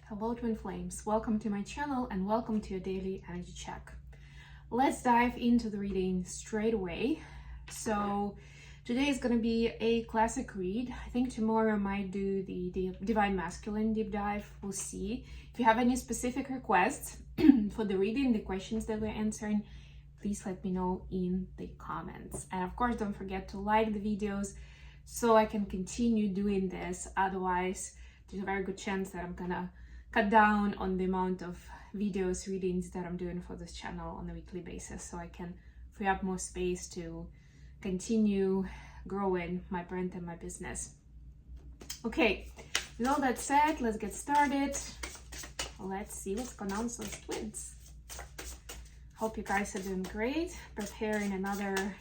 Hello twin flames, welcome to my channel and welcome to your daily energy check. Let's dive into the reading straight away. So today is going to be a classic read. I think tomorrow I might do the divine masculine deep dive. We'll see. If you have any specific requests for the reading, the questions that we're answering, please let me know in the comments. And of course, don't forget to like the videos so I can continue doing this. Otherwise, there's a very good chance that I'm gonna cut down on the amount of videos, readings that I'm doing for this channel on a weekly basis, so I can free up more space to continue growing my brand and my business. Okay, with all that said, let's get started. Let's see what's going on with those twins. Hope you guys are doing great. Preparing another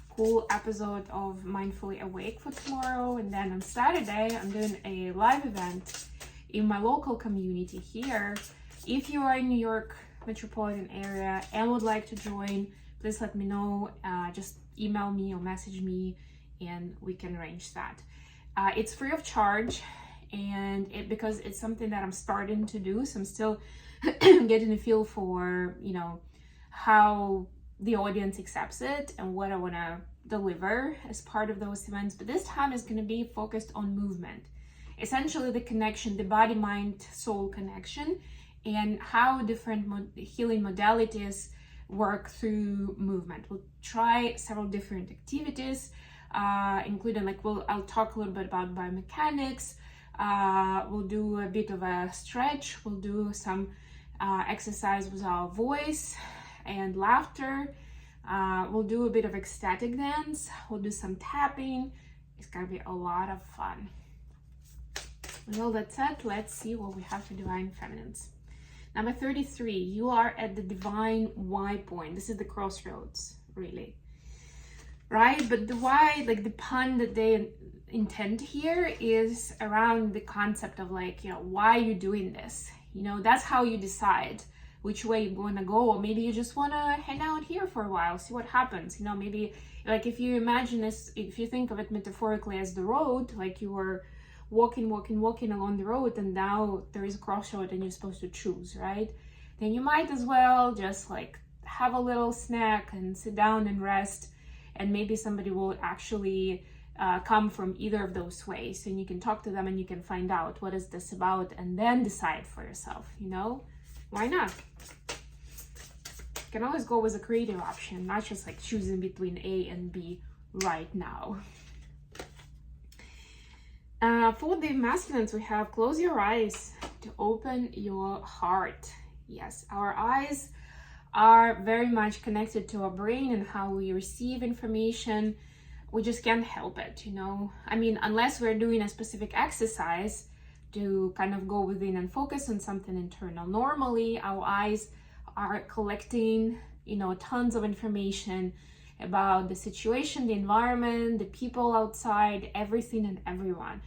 cool episode of Mindfully Awake for tomorrow, and then on Saturday I'm doing a live event in my local community here. If you are in New York metropolitan area and would like to join, please let me know. Just email me or message me and we can arrange that. It's free of charge, and because it's something that I'm starting to do, so I'm still getting a feel for, you know, how the audience accepts it and what I want to deliver as part of those events. But this time is going to be focused on movement, essentially the connection, the body, mind, soul connection, and how different healing modalities work through movement. We'll try several different activities, including I'll talk a little bit about biomechanics. We'll do a bit of a stretch. We'll do some exercise with our voice and laughter. We'll do a bit of ecstatic dance. We'll do some tapping. It's gonna be a lot of fun. With all that said, let's see what we have for divine feminines. Number 33, you are at the divine Y point. This is the crossroads, really, right? But the why, like the pun that they intend here, is around the concept of why you're doing this. You know, that's how you decide which way you're going to go. Or maybe you just want to hang out here for a while, see what happens. You know, maybe like if you imagine this, if you think of it metaphorically as the road, like you were walking along the road, and now there is a crossroad and you're supposed to choose, right? Then you might as well just have a little snack and sit down and rest, and maybe somebody will actually come from either of those ways, and you can talk to them and you can find out what is this about and then decide for yourself. You know, why not? You can always go with a creative option, not just choosing between A and B right now. For the masculines, we have close your eyes to open your heart. Yes, our eyes are very much connected to our brain and how we receive information. We just can't help it, you know. I mean, unless we're doing a specific exercise to kind of go within and focus on something internal. Normally, our eyes are collecting, you know, tons of information about the situation, the environment, the people outside, everything and everyone.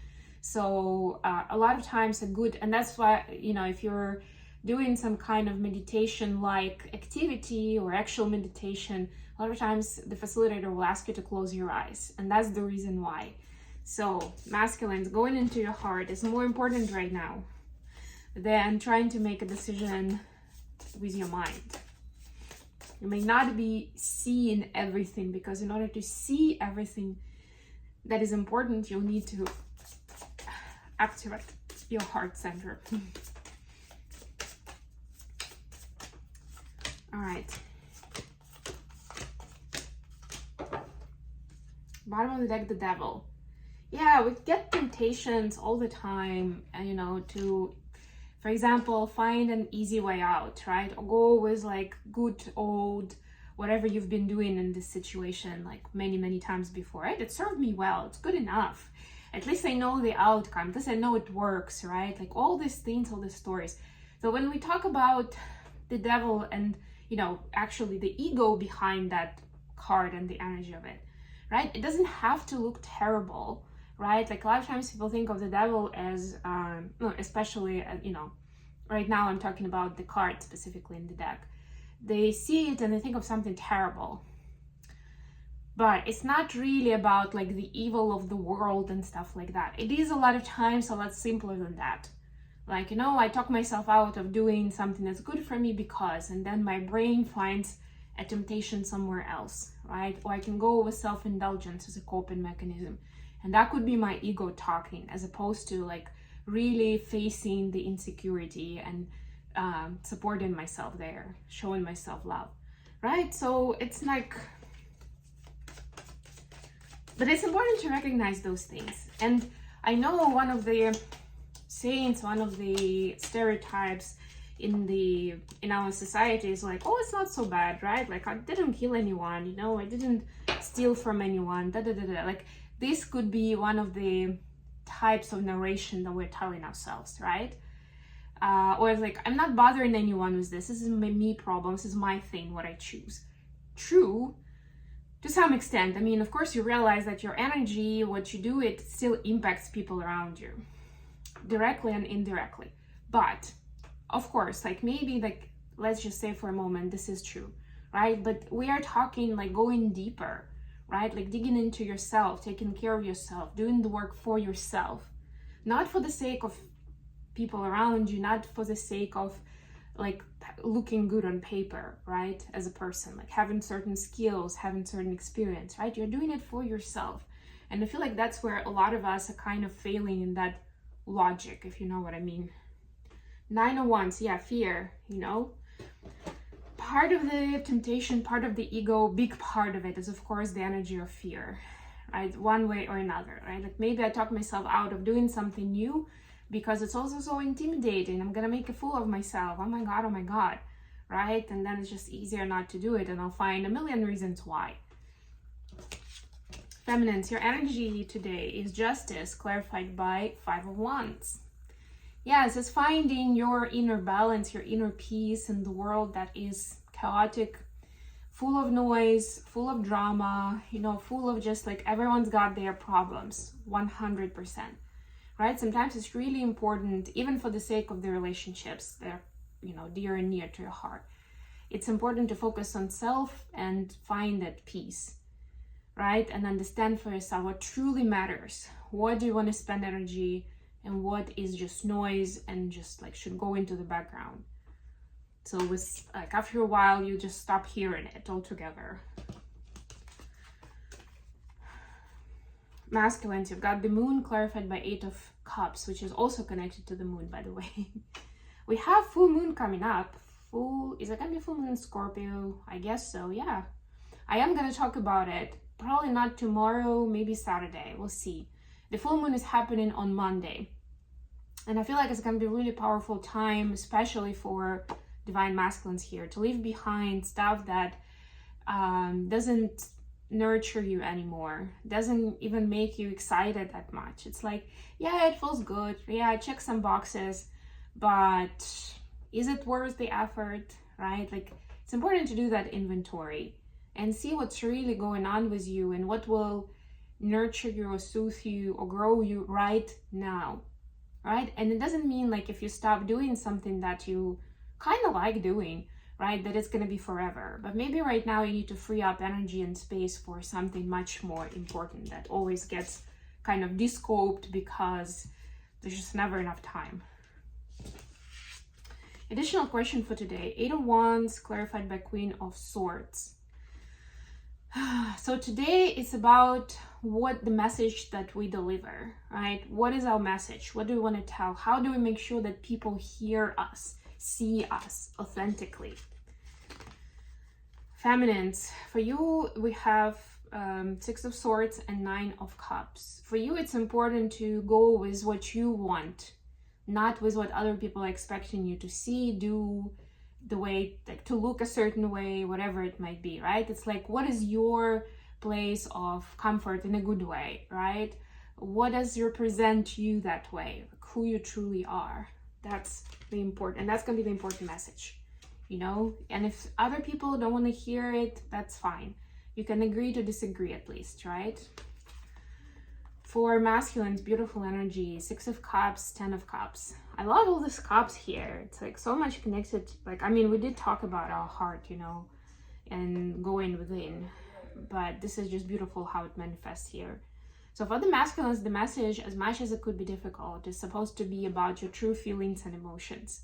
So a lot of times and that's why, you know, if you're doing some kind of meditation like activity or actual meditation, a lot of times the facilitator will ask you to close your eyes, and that's the reason why. So masculines, going into your heart is more important right now than trying to make a decision with your mind. You may not be seeing everything, because in order to see everything that is important, you'll need to activate your heart center. All right. Bottom of the deck, the devil. Yeah, we get temptations all the time, you know, to, for example, find an easy way out, right? Or go with good old whatever you've been doing in this situation many times before, right? It served me well. It's good enough. At least I know the outcome. At least I know it works, right? All these things, all these stories. So when we talk about the devil and, you know, actually the ego behind that card and the energy of it, right? It doesn't have to look terrible, right? A lot of times people think of the devil as, especially, you know, right now I'm talking about the card specifically in the deck. They see it and they think of something terrible. But it's not really about the evil of the world and stuff like that. It is a lot of times a lot simpler than that. Like, you know, I talk myself out of doing something that's good for me because, and then my brain finds a temptation somewhere else, right? Or I can go with self-indulgence as a coping mechanism. And that could be my ego talking, as opposed to like really facing the insecurity and supporting myself there, showing myself love, right? So it's like, but it's important to recognize those things. And I know one of the sayings, one of the stereotypes in our society is like, oh, it's not so bad, right? Like, I didn't kill anyone, you know, I didn't steal from anyone, da da da da. Like, this could be one of the types of narration that we're telling ourselves, right? Or it's like, I'm not bothering anyone with this. This is me problem. This is my thing, what I choose. True, to some extent. I mean, of course, you realize that your energy, what you do, it still impacts people around you, directly and indirectly. But of course, like maybe like, let's just say for a moment, this is true, right? But we are talking like going deeper, right? Like digging into yourself, taking care of yourself, doing the work for yourself, not for the sake of people around you, not for the sake of like looking good on paper, right? As a person, like having certain skills, having certain experience, right? You're doing it for yourself. And I feel like that's where a lot of us are kind of failing in that logic, if you know what I mean. 9 of Wands, yeah, fear, you know. Part of the temptation, part of the ego, big part of it is, of course, the energy of fear, right? One way or another, right? Like maybe I talk myself out of doing something new because it's also so intimidating. I'm gonna make a fool of myself. Oh my God, right? And then it's just easier not to do it, and I'll find a million reasons why. Feminines, your energy today is justice, clarified by 5 of Wands. Yes, it's finding your inner balance, your inner peace in the world that is chaotic, full of noise, full of drama, you know, full of just like everyone's got their problems, 100%, right? Sometimes it's really important, even for the sake of the relationships that are, you know, dear and near to your heart. It's important to focus on self and find that peace, right? And understand for yourself what truly matters. What do you want to spend energy, and what is just noise and just like should go into the background. So with like after a while, you just stop hearing it altogether. Masculines, you've got the moon clarified by 8 of Cups, which is also connected to the moon, by the way. We have full moon coming up. Is it gonna be full moon in Scorpio? I guess so, yeah. I am gonna talk about it. Probably not tomorrow, maybe Saturday, we'll see. The full moon is happening on Monday. And I feel like it's going to be a really powerful time, especially for divine masculines here, to leave behind stuff that doesn't nurture you anymore, doesn't even make you excited that much. It's like, yeah, it feels good. Yeah, I check some boxes, but is it worth the effort, right? Like, it's important to do that inventory and see what's really going on with you and what will nurture you or soothe you or grow you right now, right? And it doesn't mean like if you stop doing something that you kind of like doing, right, that it's going to be forever. But maybe right now you need to free up energy and space for something much more important that always gets kind of descoped because there's just never enough time. Additional question for today, 8 of Wands clarified by Queen of Swords. So today it's about what the message that we deliver, right? What is our message? What do we want to tell? How do we make sure that people hear us, see us authentically? Feminines, for you, we have 6 of Swords and 9 of Cups. For you, it's important to go with what you want, not with what other people are expecting you to see, do, the way, like to look a certain way, whatever it might be, right? It's like, what is your place of comfort in a good way, right? What does represent you that way, like who you truly are? That's the important, and that's gonna be the important message, you know? And if other people don't want to hear it, that's fine. You can agree to disagree at least, right? For masculines, beautiful energy, 6 of Cups, 10 of Cups. I love all these cups here. It's like so much connected. Like, I mean, we did talk about our heart, you know, and going within, but this is just beautiful how it manifests here. So for the masculines, the message, as much as it could be difficult, is supposed to be about your true feelings and emotions,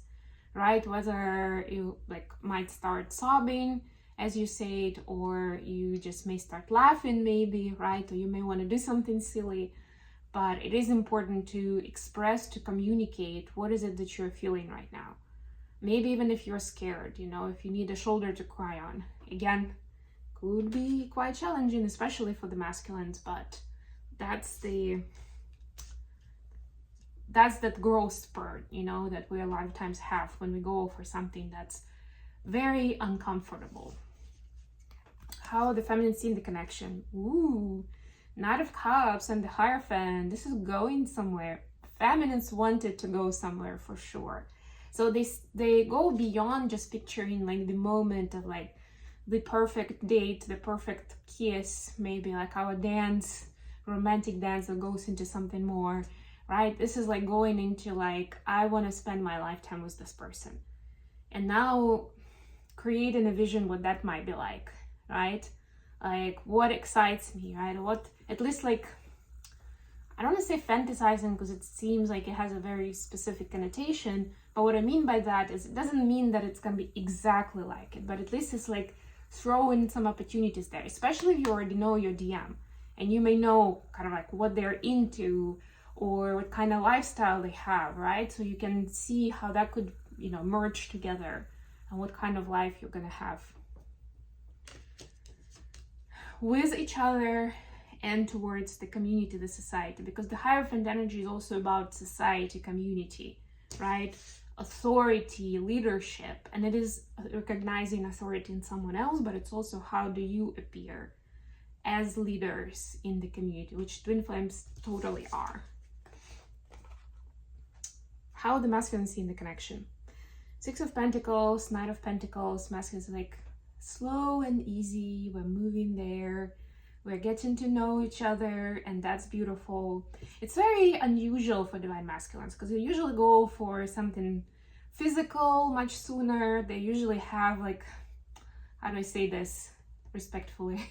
right? Whether you like might start sobbing as you say it, or you just may start laughing maybe, right? Or you may want to do something silly, but it is important to express, to communicate what is it that you're feeling right now. Maybe even if you're scared, you know, if you need a shoulder to cry on. Again, could be quite challenging, especially for the masculines, but that's that growth spurt, you know, that we a lot of times have when we go for something that's very uncomfortable. How the feminine see the connection. Ooh, Knight of Cups and the Hierophant. This is going somewhere. Feminines wanted to go somewhere for sure. So they go beyond just picturing like the moment of like the perfect date, the perfect kiss, maybe like our dance, romantic dance that goes into something more, right? This is like going into like, I want to spend my lifetime with this person. And now creating a vision what that might be like, right? Like what excites me, right? What, at least like, I don't want to say fantasizing because it seems like it has a very specific connotation, but what I mean by that is it doesn't mean that it's going to be exactly like it, but at least it's like throwing some opportunities there, especially if you already know your DM and you may know kind of like what they're into or what kind of lifestyle they have, right? So you can see how that could, you know, merge together and what kind of life you're going to have with each other and towards the community, the society, because the Hierophant energy is also about society, community, right? Authority, leadership, and it is recognizing authority in someone else, but it's also how do you appear as leaders in the community, which twin flames totally are. How the masculine see in the connection. Six of Pentacles, Knight of Pentacles, masculine is like slow and easy, we're moving there, we're getting to know each other, and that's beautiful. It's very unusual for divine masculines because they usually go for something physical much sooner. They usually have like, how do I say this respectfully?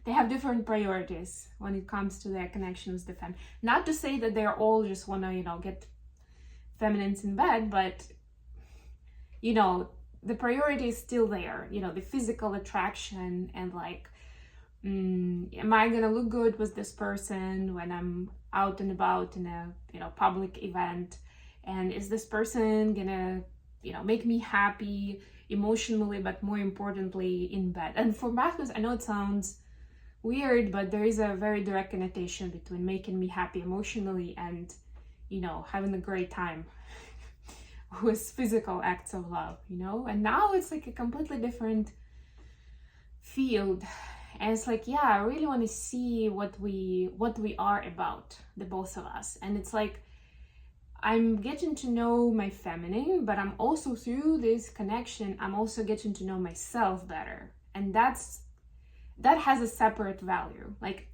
They have different priorities when it comes to their connection with the femme. Not to say that they're all just want to, you know, get feminines in bed, but, you know, the priority is still there, you know, the physical attraction and like, am I gonna look good with this person when I'm out and about in a, you know, public event? And is this person gonna, you know, make me happy emotionally, but more importantly in bed? And for masculines, I know it sounds weird, but there is a very direct connotation between making me happy emotionally and, you know, having a great time with physical acts of love, you know? And now it's like a completely different field. And it's like, yeah, I really want to see what we are about, the both of us. And it's like, I'm getting to know my feminine, but I'm also, through this connection, I'm also getting to know myself better. And that has a separate value, like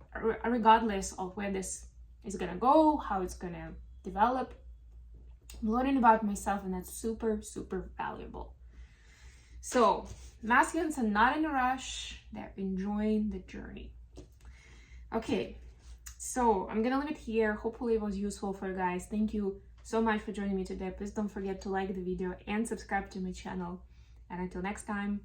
regardless of where this is gonna go, how it's gonna develop. I'm learning about myself, and that's super, super valuable. So masculines are not in a rush, they're enjoying the journey. Okay, so I'm gonna leave it here. Hopefully it was useful for you guys. Thank you so much for joining me today. Please don't forget to like the video and subscribe to my channel. And until next time,